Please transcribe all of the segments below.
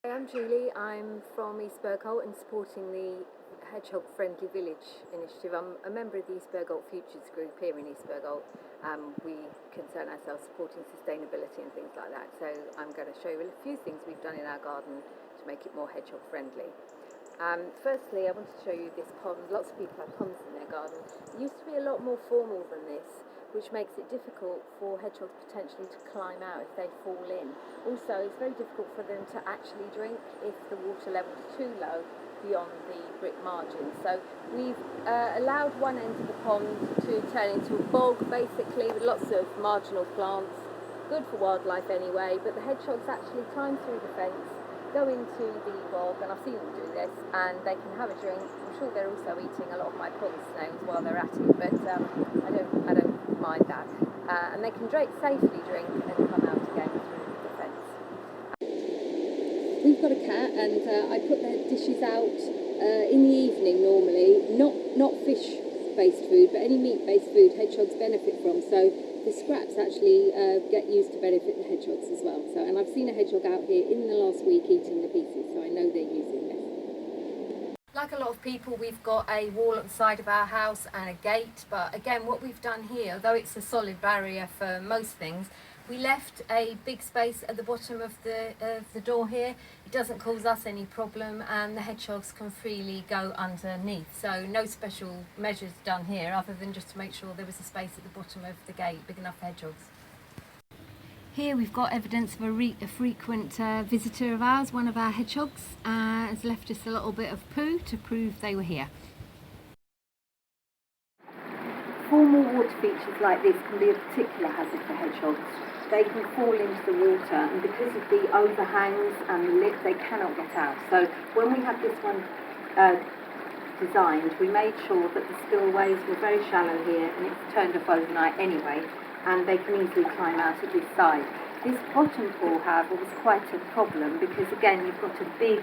Hi, I'm Julie. I'm from East Bergholt and supporting the Hedgehog Friendly Village initiative. I'm a member of the East Bergholt Futures Group here in East Bergholt. We concern ourselves supporting sustainability and things like that. So I'm going to show you a few things we've done in our garden to make it more hedgehog friendly. Firstly, I want to show you this pond. Lots of people have ponds in their garden. It used to be a lot more formal than this, which makes it difficult for hedgehogs potentially to climb out if they fall in. Also, it's very difficult for them to actually drink if the water level is too low beyond the brick margin. So we've allowed one end of the pond to turn into a bog, basically, with lots of marginal plants. Good for wildlife anyway, but the hedgehogs actually climb through the fence, go into the bog, and I've seen them do this, and they can have a drink. I'm sure they're also eating a lot of my pond snails while they're at it, but I don't mind that. And they can safely drink and come out again through the fence. We've got a cat, and I put the dishes out in the evening normally. Not fish-based food, but any meat-based food hedgehogs benefit from. So the scraps actually get used to benefit the hedgehogs as well. And I've seen a hedgehog out here in the last week eating the pieces, so I know they're using this. Like a lot of people, we've got a wall at the side of our house and a gate, but again, what we've done here, although it's a solid barrier for most things, we left a big space at the bottom of the door here. It doesn't cause us any problem, and the hedgehogs can freely go underneath. So no special measures done here other than just to make sure there was a space at the bottom of the gate big enough for hedgehogs. Here we've got evidence of a frequent visitor of ours. One of our hedgehogs has left us a little bit of poo to prove they were here. Formal water features like this can be a particular hazard for hedgehogs. They can fall into the water, and because of the overhangs and the lip, they cannot get out. So when we had this one designed, we made sure that the spillways were very shallow here, and it's turned off overnight anyway, and they can easily climb out at this side. This bottom pool, however, was quite a problem because, again, you've got a big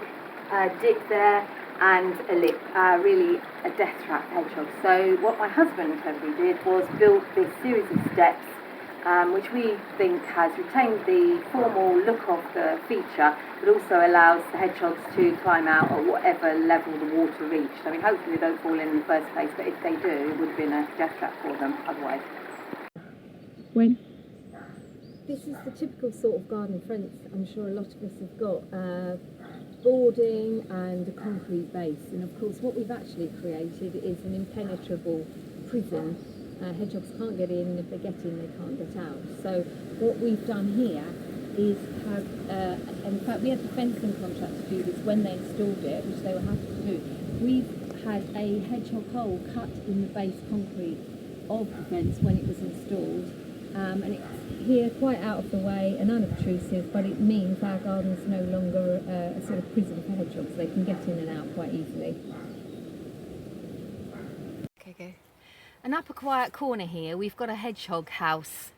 dip there and a lip, really a death trap for hedgehogs. So what my husband cleverly did was build this series of steps, which we think has retained the formal look of the feature, but also allows the hedgehogs to climb out at whatever level the water reached. I mean, hopefully they don't fall in the first place, but if they do, it would have been a death trap for them otherwise. When? This is the typical sort of garden fence I'm sure a lot of us have got. Boarding and a concrete base, and of course what we've actually created is an impenetrable prison. Hedgehogs can't get in, and if they get in they can't get out. So what we've done here is have, in fact we had the fencing contract to do this when they installed it, which they were happy to do. We've had a hedgehog hole cut in the base concrete of the fence when it was installed, and it's here quite out of the way and unobtrusive, but it means our garden's no longer a sort of prison for hedgehogs. They can get in and out quite easily. Okay, go. An upper quiet corner here, we've got a hedgehog house,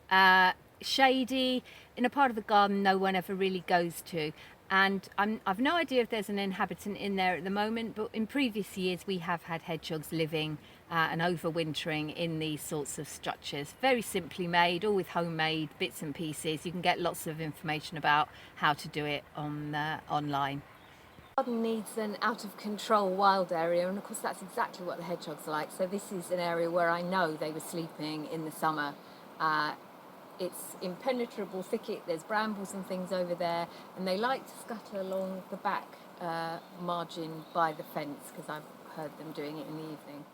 shady, in a part of the garden no one ever really goes to. And I've no idea if there's an inhabitant in there at the moment, but in previous years we have had hedgehogs living and overwintering in these sorts of structures. Very simply made, all with homemade bits and pieces. You can get lots of information about how to do it online. The garden needs an out-of-control wild area, and of course that's exactly what the hedgehogs like. So this is an area where I know they were sleeping in the summer. It's impenetrable thicket, there's brambles and things over there, and they like to scatter along the back margin by the fence because I've heard them doing it in the evening.